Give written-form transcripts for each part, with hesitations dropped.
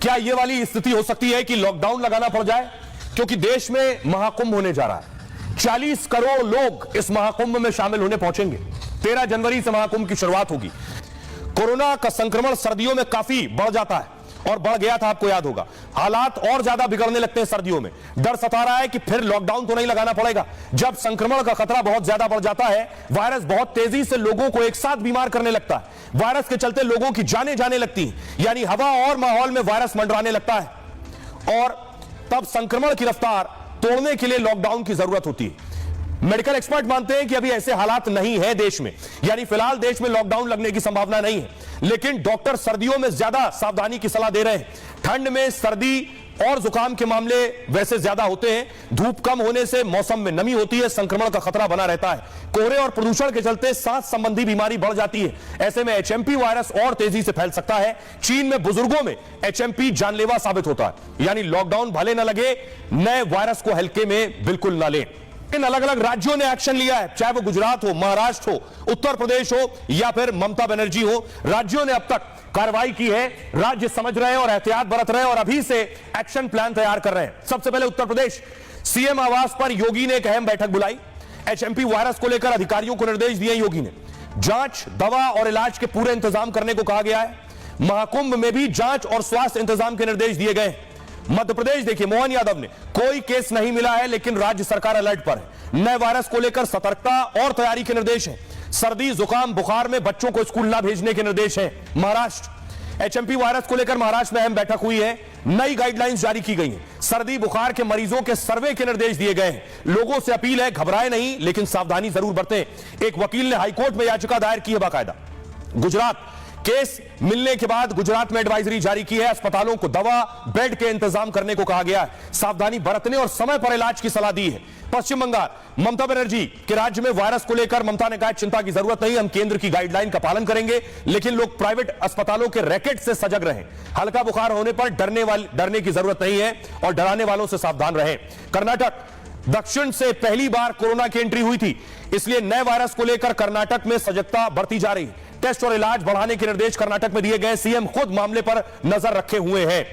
क्या यह वाली स्थिति हो सकती है कि लॉकडाउन लगाना पड़ जाए, क्योंकि देश में महाकुंभ होने जा रहा है। 40 करोड़ लोग इस महाकुंभ में शामिल होने पहुंचेंगे। 13 जनवरी से महाकुंभ की शुरुआत होगी। कोरोना का संक्रमण सर्दियों में काफी बढ़ जाता है और बढ़ गया था, आपको याद होगा। हालात और ज्यादा बिगड़ने लगते हैं सर्दियों में। डर सता रहा है कि फिर लॉकडाउन तो नहीं लगाना पड़ेगा। जब संक्रमण का खतरा बहुत ज्यादा बढ़ जाता है, वायरस बहुत तेजी से लोगों को एक साथ बीमार करने लगता है, वायरस के चलते लोगों की जानें जाने लगती हैं, यानी हवा और माहौल में वायरस मंडराने लगता है और तब संक्रमण की रफ्तार तोड़ने के लिए लॉकडाउन की जरूरत होती है। मेडिकल एक्सपर्ट मानते हैं कि अभी ऐसे हालात नहीं है देश में, यानी फिलहाल देश में लॉकडाउन लगने की संभावना नहीं है। लेकिन डॉक्टर सर्दियों में ज्यादा सावधानी की सलाह दे रहे हैं। ठंड में सर्दी और जुकाम के मामले वैसे ज्यादा होते हैं। धूप कम होने से मौसम में नमी होती है, संक्रमण का खतरा बना रहता है। कोहरे और प्रदूषण के चलते सांस संबंधी बीमारी बढ़ जाती है। ऐसे में एचएमपी वायरस और तेजी से फैल सकता है। चीन में बुजुर्गों में एचएमपी जानलेवा साबित होता है। यानी लॉकडाउन भले न लगे, नए वायरस को हल्के में बिल्कुल न लें। इन अलग अलग राज्यों ने एक्शन लिया है, चाहे वो गुजरात हो, महाराष्ट्र हो, उत्तर प्रदेश हो या फिर ममता बनर्जी हो। राज्यों ने अब तक कार्रवाई की है। राज्य समझ रहे हैं और एहतियात बरत रहे हैं और अभी से एक्शन प्लान तैयार कर रहे हैं। सबसे पहले उत्तर प्रदेश, सीएम आवास पर योगी ने एक अहम बैठक बुलाई। एचएमपी वायरस को लेकर अधिकारियों को निर्देश दिए योगी ने। जांच, दवा और इलाज के पूरे इंतजाम करने को कहा गया है। महाकुंभ में भी जांच और स्वास्थ्य इंतजाम के निर्देश दिए गए। मध्य प्रदेश देखिए, मोहन यादव ने कोई केस नहीं मिला है, लेकिन राज्य सरकार अलर्ट पर है। नए वायरस को लेकर सतर्कता और तैयारी के निर्देश हैं। सर्दी, जुकाम, बुखार में बच्चों को स्कूल ना भेजने के निर्देश हैं। महाराष्ट्र, एचएमपी वायरस को लेकर महाराष्ट्र में अहम बैठक हुई है। नई गाइडलाइंस जारी की गई हैं। सर्दी, बुखार के मरीजों के सर्वे के निर्देश दिए गए हैं। लोगों से अपील है, घबराएं नहीं, लेकिन सावधानी जरूर बरतें। एक वकील ने हाईकोर्ट में याचिका दायर की है बाकायदा। गुजरात, केस मिलने के बाद गुजरात में एडवाइजरी जारी की है। अस्पतालों को दवा, बेड के इंतजाम करने को कहा गया है। सावधानी बरतने और समय पर इलाज की सलाह दी है। पश्चिम बंगाल, ममता बनर्जी के राज्य में वायरस को लेकर ममता ने कहा चिंता की जरूरत नहीं, हम केंद्र की गाइडलाइन का पालन करेंगे, लेकिन लोग प्राइवेट अस्पतालों के रैकेट से सजग रहें। हल्का बुखार होने पर डरने की जरूरत नहीं है और डराने वालों से सावधान रहें। कर्नाटक, दक्षिण से पहली बार कोरोना की एंट्री हुई थी, इसलिए नए वायरस को लेकर कर्नाटक में सजगता बरती जा रही है। टेस्ट और इलाज बढ़ाने के निर्देश कर्नाटक में दिए गए। सीएम खुद मामले पर नजर रखे हुए हैं।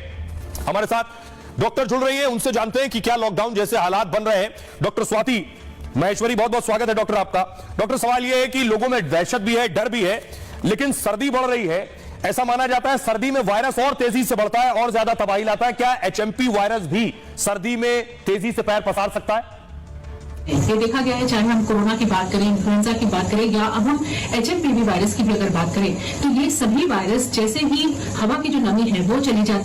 हमारे साथ डॉक्टर जुड़ रही हैं, उनसे जानते हैं कि क्या लॉकडाउन जैसे हालात बन रहे हैं। डॉक्टर स्वाति महेश्वरी, बहुत बहुत स्वागत है डॉक्टर आपका। डॉक्टर, सवाल यह है कि लोगों में दहशत भी है, डर भी है, लेकिन सर्दी बढ़ रही है। ऐसा माना जाता है सर्दी में वायरस और तेजी से बढ़ता है और ज्यादा तबाही लाता है। क्या एचएमपी वायरस भी सर्दी में तेजी से पैर पसार सकता है? ये देखा गया है, चाहे हम कोरोना की बात करें, इन्फ्लुएंजा की बात करें या अब हम एचएमपीवी वायरस की भी अगर बात करें, तो ये सभी वायरस जैसे ही हवा की जो नमी है वो चली जाती है